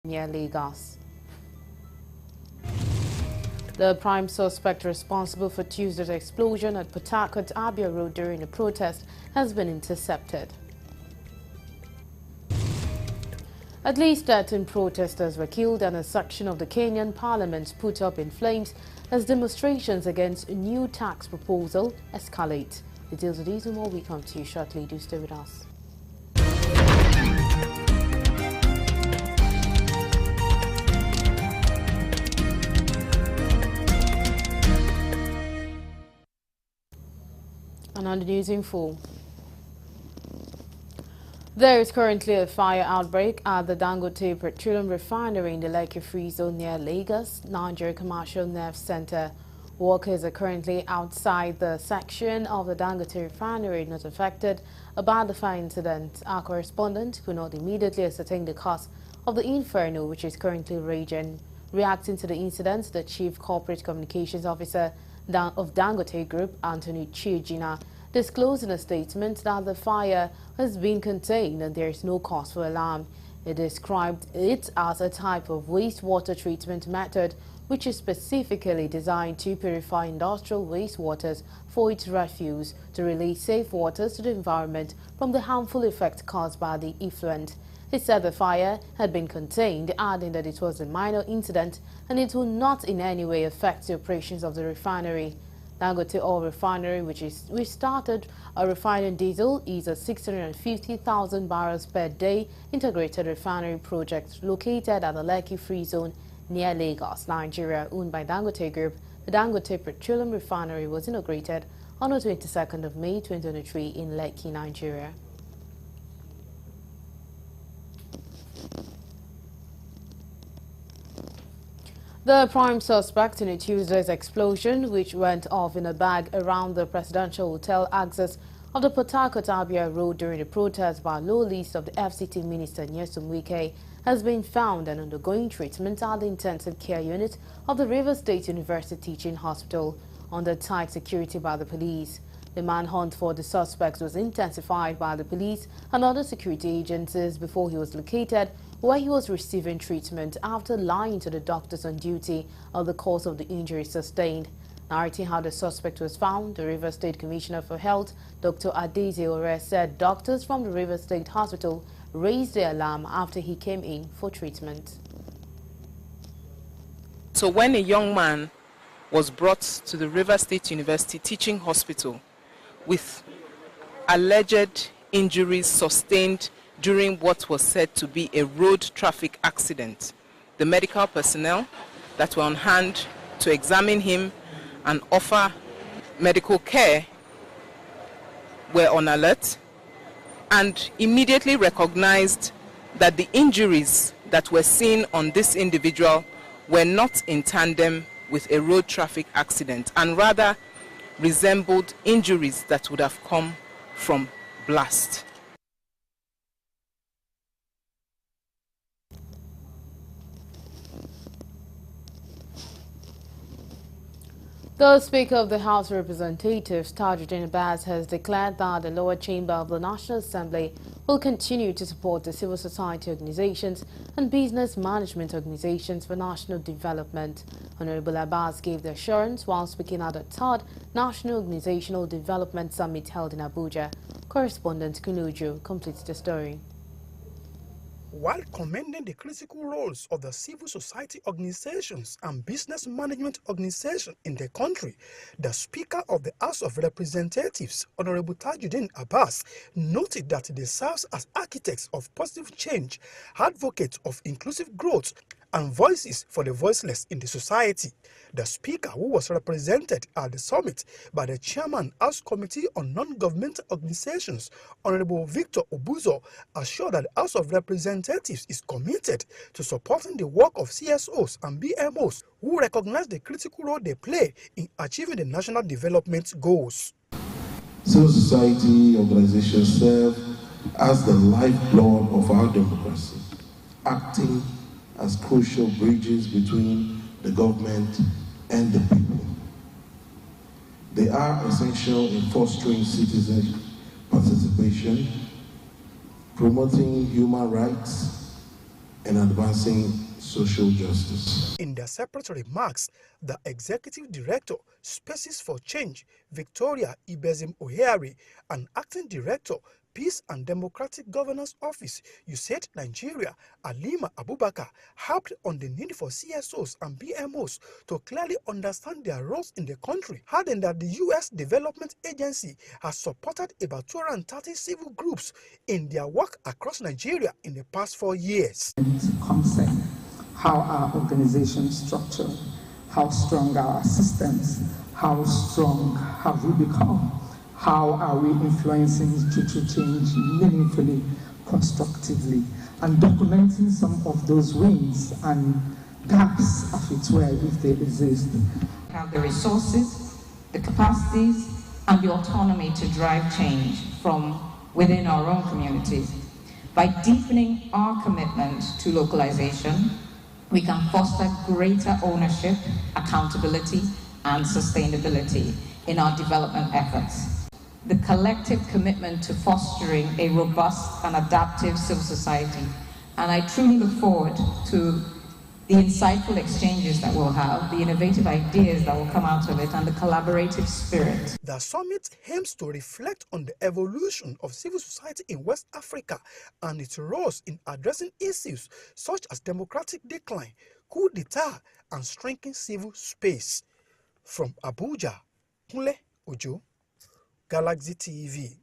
near Lagos. The prime suspect responsible for Tuesday's explosion at Port Harcourt Abia Road during the protest has been intercepted. At least 13 protesters were killed and a section of the Kenyan parliament put up in flames as demonstrations against a new tax proposal escalate. Details of these and more will come to you shortly. Do stay with us. And on the news in full. There is currently a fire outbreak at the Dangote Petroleum Refinery in the Lekki Free Zone near Lagos, Nigeria Commercial Nerve Center. Workers are currently outside the section of the Dangote Refinery not affected about the fire incident. Our correspondent could not immediately ascertain the cause of the inferno, which is currently raging. Reacting to the incident, the Chief Corporate Communications Officer of Dangote Group, Anthony Chiujina, disclosed in a statement that the fire has been contained and there is no cause for alarm. It described it as a type of wastewater treatment method which is specifically designed to purify industrial wastewaters for its refuse to release safe waters to the environment from the harmful effects caused by the effluent. He said the fire had been contained, adding that it was a minor incident and it will not in any way affect the operations of the refinery. Dangote Oil Refinery, which started refining diesel, is a 650,000 barrels per day integrated refinery project located at the Lekki Free Zone near Lagos, Nigeria, owned by Dangote Group. The Dangote Petroleum Refinery was inaugurated on the 22nd of May 2023 in Lekki, Nigeria. The prime suspect in a Tuesday's explosion, which went off in a bag around the presidential hotel access of the Port Harcourt Abia Road during the protest by low list of the FCT Minister Nyesom Wike, has been found and undergoing treatment at the intensive care unit of the Rivers State University Teaching Hospital under tight security by the police. The manhunt for the suspects was intensified by the police and other security agencies before he was located, where he was receiving treatment after lying to the doctors on duty of the cause of the injury sustained. Narrating how the suspect was found, the Rivers State Commissioner for Health, Dr. Adeze Ore, said doctors from the Rivers State Hospital raised the alarm after he came in for treatment. So when a young man was brought to the Rivers State University Teaching Hospital with alleged injuries sustained during what was said to be a road traffic accident, the medical personnel that were on hand to examine him and offer medical care were on alert and immediately recognized that the injuries that were seen on this individual were not in tandem with a road traffic accident and rather resembled injuries that would have come from blast. The Speaker of the House of Representatives, Tajuddin Abbas, has declared that the lower chamber of the National Assembly will continue to support the civil society organizations and business management organizations for national development. Honorable Abbas gave the assurance while speaking at the 3rd National Organizational Development Summit held in Abuja. Correspondent Kunuju completes the story. While commending the critical roles of the civil society organizations and business management organizations in the country, the Speaker of the House of Representatives, Honorable Tajuddin Abbas, noted that they serve as architects of positive change, advocates of inclusive growth, and voices for the voiceless in the society. The Speaker, who was represented at the summit by the Chairman, House Committee on Non-Governmental Organizations, Honorable Victor Obuzo, assured that the House of Representatives is committed to supporting the work of CSOs and BMOs who recognize the critical role they play in achieving the national development goals. Civil society organizations serve as the lifeblood of our democracy, acting as crucial bridges between the government and the people. They are essential in fostering citizen participation, promoting human rights, and advancing social justice. In their separate remarks, the Executive Director, Spaces for Change, Victoria Ibezim Ohiari, and Acting Director, Peace and Democratic Governance Office, USAID Nigeria, Alima Abubakar, harped on the need for CSOs and BMOs to clearly understand their roles in the country, adding that the U.S. Development Agency has supported about 230 civil groups in their work across Nigeria in the past 4 years. Concept, how our organization is structured, how strong are our systems, how strong have we become, how are we influencing social change meaningfully, constructively, and documenting some of those wins and gaps, as it were, if they exist. Have the resources, the capacities, and the autonomy to drive change from within our own communities. By deepening our commitment to localization, we can foster greater ownership, accountability, and sustainability in our development efforts. The collective commitment to fostering a robust and adaptive civil society. And I truly look forward to the insightful exchanges that we'll have, the innovative ideas that will come out of it, and the collaborative spirit. The summit aims to reflect on the evolution of civil society in West Africa and its roles in addressing issues such as democratic decline, coup d'etat, and strengthening civil space. From Abuja, Kunle Ojo, Galaxy TV.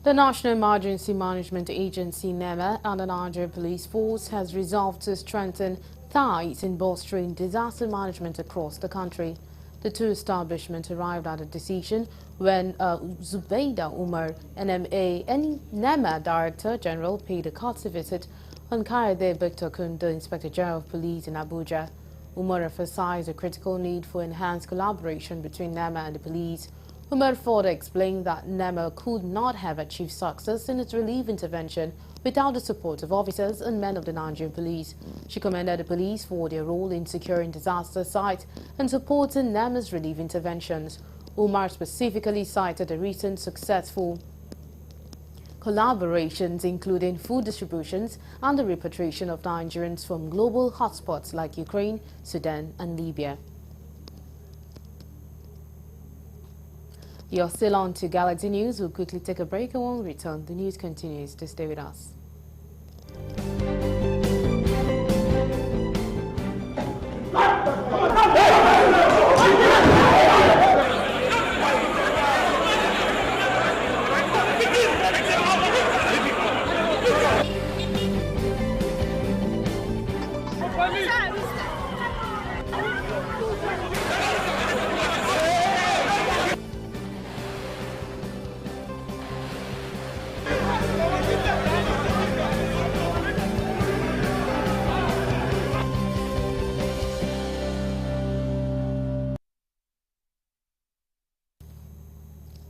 The National Emergency Management Agency, NEMA, and the Nigerian Police Force has resolved to strengthen ties in bolstering disaster management across the country. The two establishments arrived at a decision when Zubaida Umar, NMA and NEMA Director General, paid a courtesy visit on Kayode Bektokun, the Inspector General of Police in Abuja. Umar emphasized the critical need for enhanced collaboration between NEMA and the police. Umar further explained that NEMA could not have achieved success in its relief intervention without the support of officers and men of the Nigerian police. She commended the police for their role in securing disaster sites and supporting NEMA's relief interventions. Umar specifically cited the recent successful collaborations, including food distributions and the repatriation of Nigerians from global hotspots like Ukraine, Sudan, and Libya. You're still on to Galaxy News. We'll quickly take a break and when we return, the news continues. To stay with us.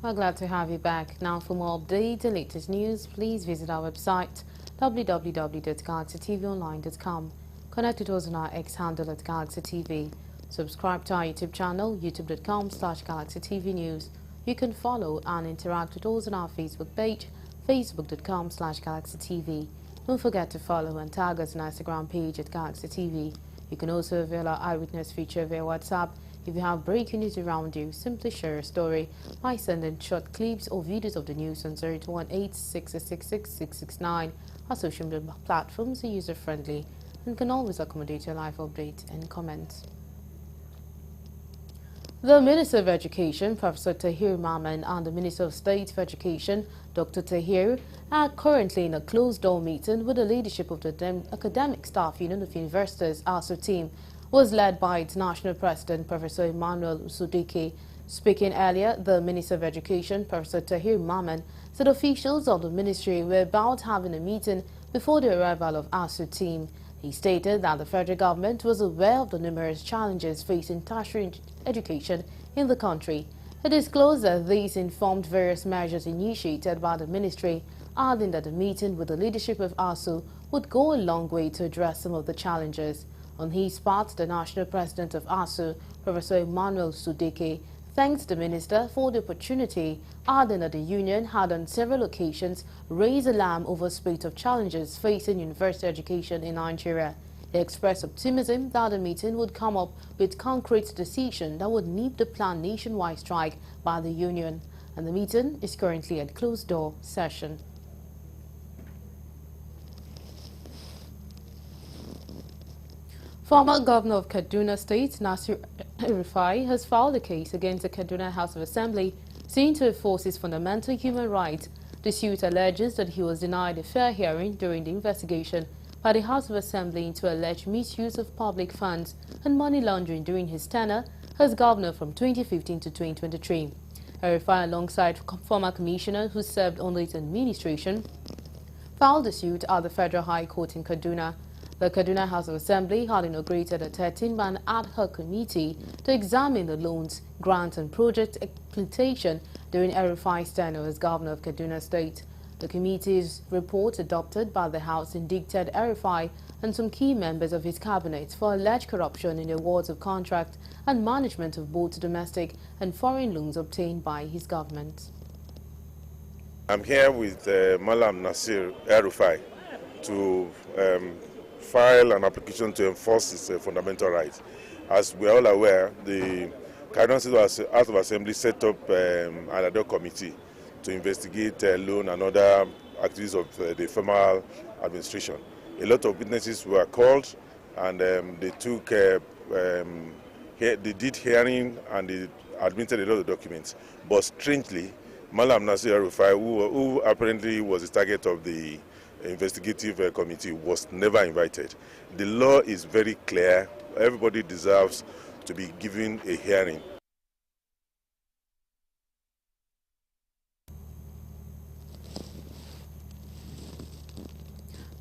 We're glad to have you back. Now, for more updates and latest news, please visit our website www.galaxytvonline.com. Connect with us on our X handle at Galaxy TV. Subscribe to our YouTube channel, youtube.com/GalaxyTVNews. You can follow and interact with us on our Facebook page, facebook.com/GalaxyTV. Don't forget to follow and tag us on our Instagram page at Galaxy TV. You can also avail our eyewitness feature via WhatsApp. If you have breaking news around you, simply share a story by sending short clips or videos of the news on 018-666-669. Our social media platforms are user-friendly and can always accommodate your live updates and comments. The Minister of Education, Professor Tahir Mamman, and the Minister of State for Education, Dr. Tahir, are currently in a closed-door meeting with the leadership of the Academic Staff Union of Universities, ASU team, was led by its national president, Professor Emmanuel Usudike. Speaking earlier, the Minister of Education, Professor Tahir Mamman, said officials of the ministry were about having a meeting before the arrival of ASU team. He stated that the federal government was aware of the numerous challenges facing tertiary education in the country. He disclosed that these informed various measures initiated by the ministry, adding that the meeting with the leadership of ASU would go a long way to address some of the challenges. On his part, the national president of ASU, Professor Emmanuel Usudike, thanks the minister for the opportunity, adding that the union had on several occasions raised alarm over a spate of challenges facing university education in Nigeria. He expressed optimism that the meeting would come up with concrete decision that would nip the planned nationwide strike by the union. And the meeting is currently at closed-door session. Former Governor of Kaduna State, Nasir El-Rufai, has filed a case against the Kaduna House of Assembly, seeking to enforce his fundamental human rights. The suit alleges that he was denied a fair hearing during the investigation by the House of Assembly into alleged misuse of public funds and money laundering during his tenure as governor from 2015 to 2023. El-Rufai, alongside former commissioner who served under his administration, filed the suit at the Federal High Court in Kaduna. The Kaduna House of Assembly had inaugurated a 13-man ad hoc committee to examine the loans, grants and project implementation during El-Rufai's tenure as governor of Kaduna State. The committee's report, adopted by the House, indicted El-Rufai and some key members of his cabinet for alleged corruption in the awards of contract and management of both domestic and foreign loans obtained by his government. I'm here with Malam Nasir El-Rufai to file an application to enforce his fundamental rights. As we are all aware, the Kaduna State House of Assembly set up an ad hoc committee to investigate loan and other activities of the former administration. A lot of witnesses were called, and they did hearing and they admitted a lot of documents. But strangely, Malam Nasir El-Rufai, who apparently was the target of the investigative committee, was never invited. The law is very clear. Everybody deserves to be given a hearing.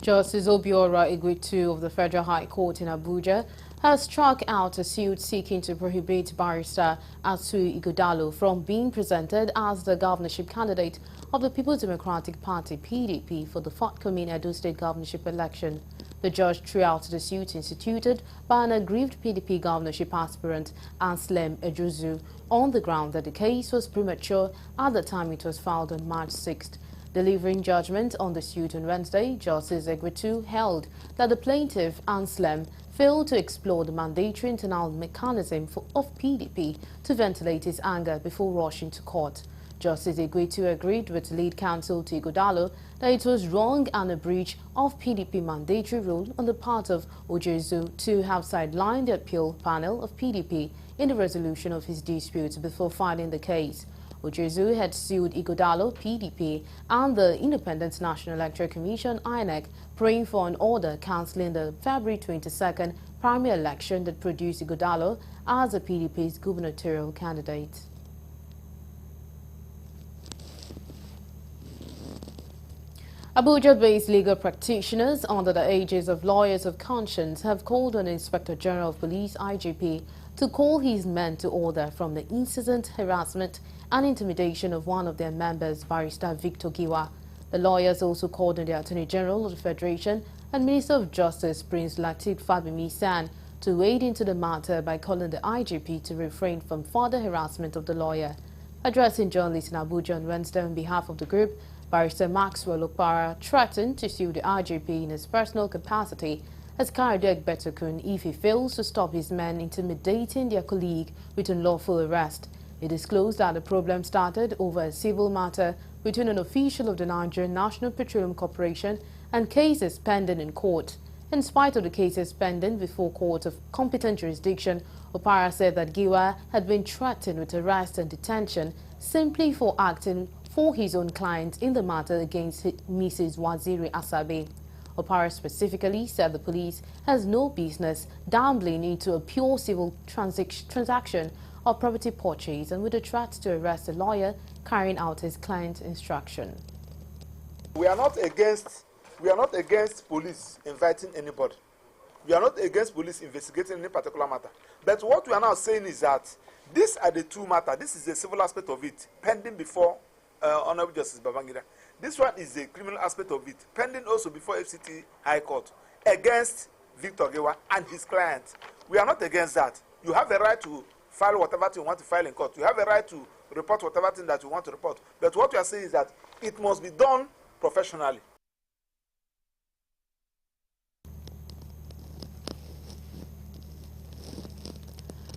Justice Obiora Igwetu of the Federal High Court in Abuja has struck out a suit seeking to prohibit Barrister Atu Ighodalo from being presented as the governorship candidate of the People's Democratic Party (PDP) for the forthcoming Edo State governorship election. The judge threw out the suit instituted by an aggrieved PDP governorship aspirant Anslem Ejozu on the ground that the case was premature at the time it was filed on March 6th. Delivering judgment on the suit on Wednesday, Justice Igwetu held that the plaintiff, Anslem, failed to explore the mandatory internal mechanism of PDP to ventilate his anger before rushing to court. Justice Igwetu agreed with lead counsel to Ighodalo that it was wrong and a breach of PDP mandatory rule on the part of Ejozu to have sidelined the appeal panel of PDP in the resolution of his dispute before filing the case. Ejozu had sued Ighodalo, PDP, and the Independent National Electoral Commission, INEC, praying for an order cancelling the February 22nd primary election that produced Ighodalo as the PDP's gubernatorial candidate. Abuja-based legal practitioners under the aegis of Lawyers of Conscience have called on Inspector General of Police, IGP, to call his men to order from the incessant harassment and intimidation of one of their members, Barrister Victor Giwa. The lawyers also called on the Attorney General of the Federation and Minister of Justice, Prince Lateef Fagbemi-San, to wade into the matter by calling the IGP to refrain from further harassment of the lawyer. Addressing journalists in Abuja on Wednesday on behalf of the group, Barrister Maxwell Okpara threatened to sue the IGP in his personal capacity as Kayode Egbetokun if he fails to stop his men intimidating their colleague with unlawful arrest. He disclosed that the problem started over a civil matter between an official of the Nigerian National Petroleum Corporation and cases pending in court. In spite of the cases pending before court of competent jurisdiction, Okpara said that Giwa had been threatened with arrest and detention simply for acting for his own client in the matter against Mrs. Waziri Asabe. Okpara specifically said the police has no business dabbling into a pure civil transaction of property purchase, and with a threat to arrest a lawyer carrying out his client's instruction. We are not against police inviting anybody. We are not against police investigating any particular matter. But what we are now saying is that these are the two matters. This is the civil aspect of it, pending before Honorable Justice Babangida. This one is the criminal aspect of it, pending also before FCT High Court, against Victor Giwa and his client. We are not against that. You have a right to file whatever thing you want to file in court. You have a right to report whatever thing that you want to report. But what you are saying is that it must be done professionally.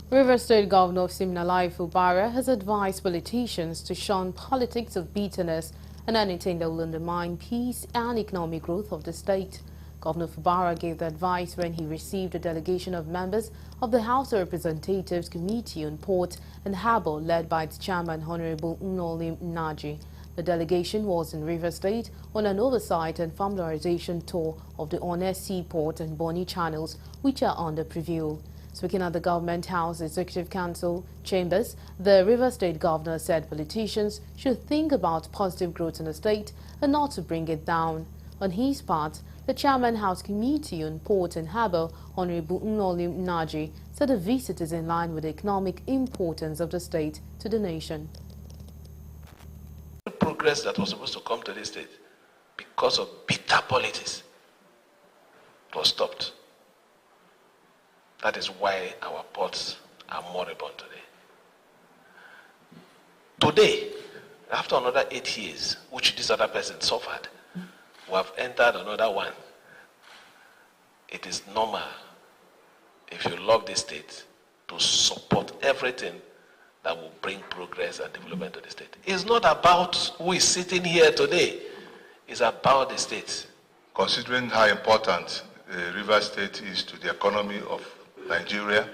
Rivers State Governor Siminalayi Fubara has advised politicians to shun politics of bitterness and anything that will undermine peace and economic growth of the state. Governor Fubara gave the advice when he received a delegation of members of the House of Representatives Committee on Port and Harbour led by its chairman, Honorable Nnolim Nnaji. The delegation was in Rivers State on an oversight and familiarization tour of the Onne Seaport and Bonny channels, which are under preview. Speaking at the Government House Executive Council chambers, the Rivers State Governor said politicians should think about positive growth in the state and not to bring it down. On his part, the Chairman House Committee on Port and Harbour, Honorable Nnolim Nnaji, said the visit is in line with the economic importance of the state to the nation. The progress that was supposed to come to this state because of bitter politics was stopped. That is why our ports are moribund today. Today, after another 8 years, which this other person suffered, we have entered another one. It is normal, if you love this state, to support everything that will bring progress and development to the state. It's not about who is sitting here today. It's about the state. Considering how important Rivers State is to the economy of Nigeria,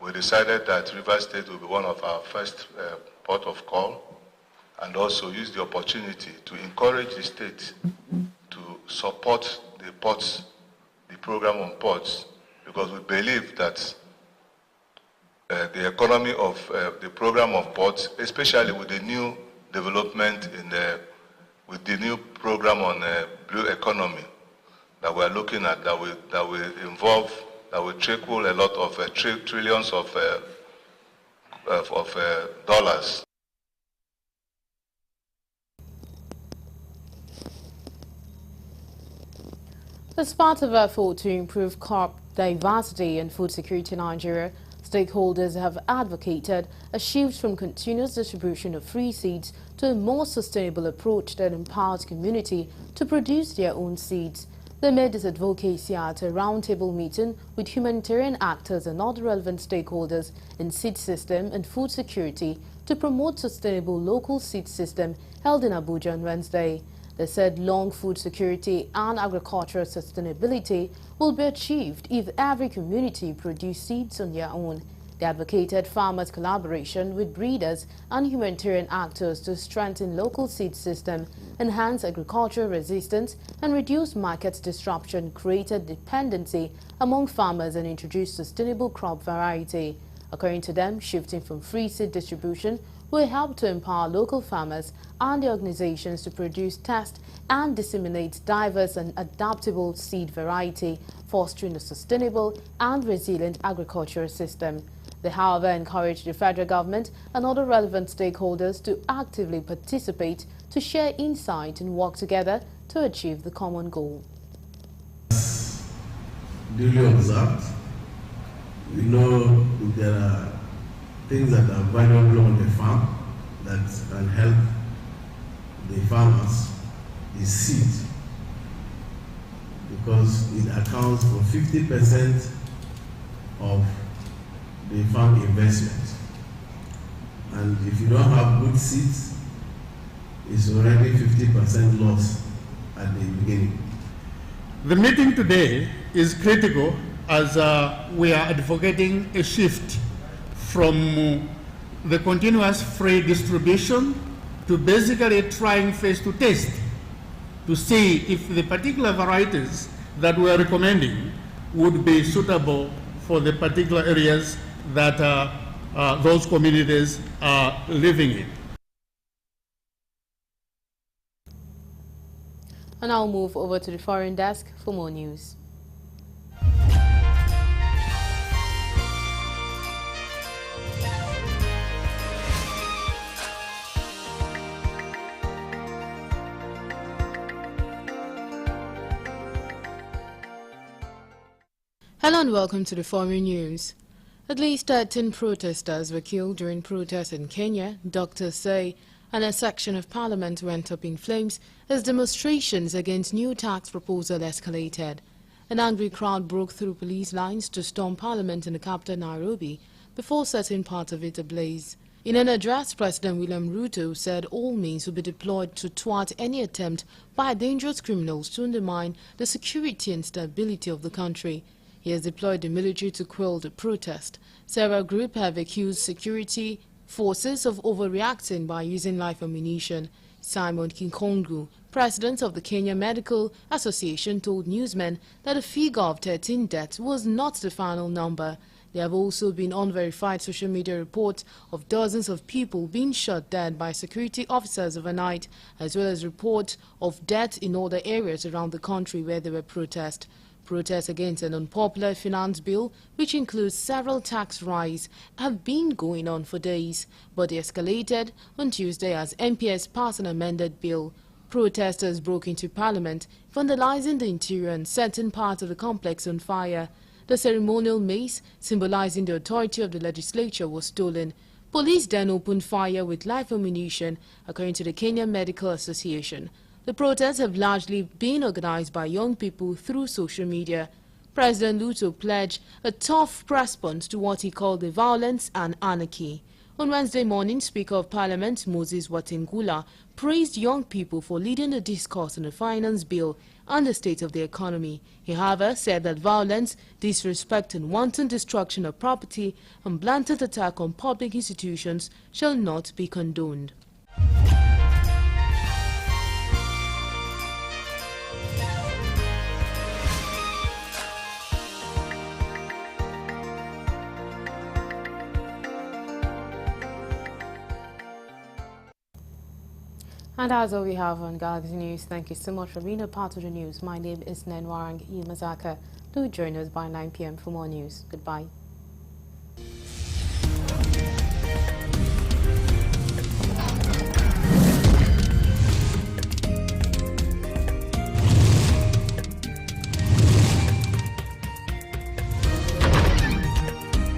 we decided that Rivers State will be one of our first port of call, and also use the opportunity to encourage the state to support the ports, the program on ports, because we believe that the economy of the program of ports, especially with the new development with the new program on blue economy that we're looking at, that will trickle a lot of trillions of dollars. As part of effort to improve crop diversity and food security in Nigeria, stakeholders have advocated a shift from continuous distribution of free seeds to a more sustainable approach that empowers community to produce their own seeds. They made this advocacy at a roundtable meeting with humanitarian actors and other relevant stakeholders in seed system and food security to promote sustainable local seed system held in Abuja on Wednesday. They said long food security and agricultural sustainability will be achieved if every community produces seeds on their own. They advocated farmers' collaboration with breeders and humanitarian actors to strengthen local seed system, enhance agricultural resistance, and reduce market disruption, created dependency among farmers, and introduce sustainable crop variety. According to them, shifting from free seed distribution will help to empower local farmers and the organizations to produce, test, and disseminate diverse and adaptable seed variety, fostering a sustainable and resilient agricultural system. They, however, encouraged the federal government and other relevant stakeholders to actively participate, to share insight and work together to achieve the common goal. Duly observed, we know there are things that are valuable on the farm that can help the farmers is seed, because it accounts for 50% of the farm investment. And if you don't have good seeds, it's already 50% loss at the beginning. The meeting today is critical as we are advocating a shift from the continuous free distribution to basically trying first to test to see if the particular varieties that we are recommending would be suitable for the particular areas that those communities are living in. And I'll move over to the foreign desk for more news. Hello and welcome to the foreign news. At least 13 protesters were killed during protests in Kenya, doctors say, and a section of parliament went up in flames as demonstrations against new tax proposal escalated. An angry crowd broke through police lines to storm parliament in the capital Nairobi before setting part of it ablaze. In an address, President William Ruto said all means will be deployed to thwart any attempt by dangerous criminals to undermine the security and stability of the country. He has deployed the military to quell the protest. Several groups have accused security forces of overreacting by using live ammunition. Simon Kinkongu, president of the Kenya Medical Association, told newsmen that the figure of 13 deaths was not the final number. There have also been unverified social media reports of dozens of people being shot dead by security officers overnight, as well as reports of deaths in other areas around the country where there were protests. Protests against an unpopular finance bill, which includes several tax rises, have been going on for days, but they escalated on Tuesday as MPs passed an amended bill. Protesters broke into Parliament, vandalizing the interior and setting parts of the complex on fire. The ceremonial mace, symbolizing the authority of the legislature, was stolen. Police then opened fire with live ammunition, according to the Kenya Medical Association. The protests have largely been organized by young people through social media. President Ruto pledged a tough response to what he called the violence and anarchy. On Wednesday morning, Speaker of Parliament Moses Wetangula praised young people for leading the discourse on the finance bill and the state of the economy. He, however, said that violence, disrespect and wanton destruction of property and blatant attack on public institutions shall not be condoned. And that's all we have on Galaxy News. Thank you so much for being a part of the news. My name is Nenwarang Imazaka. Do join us by 9 p.m. for more news. Goodbye.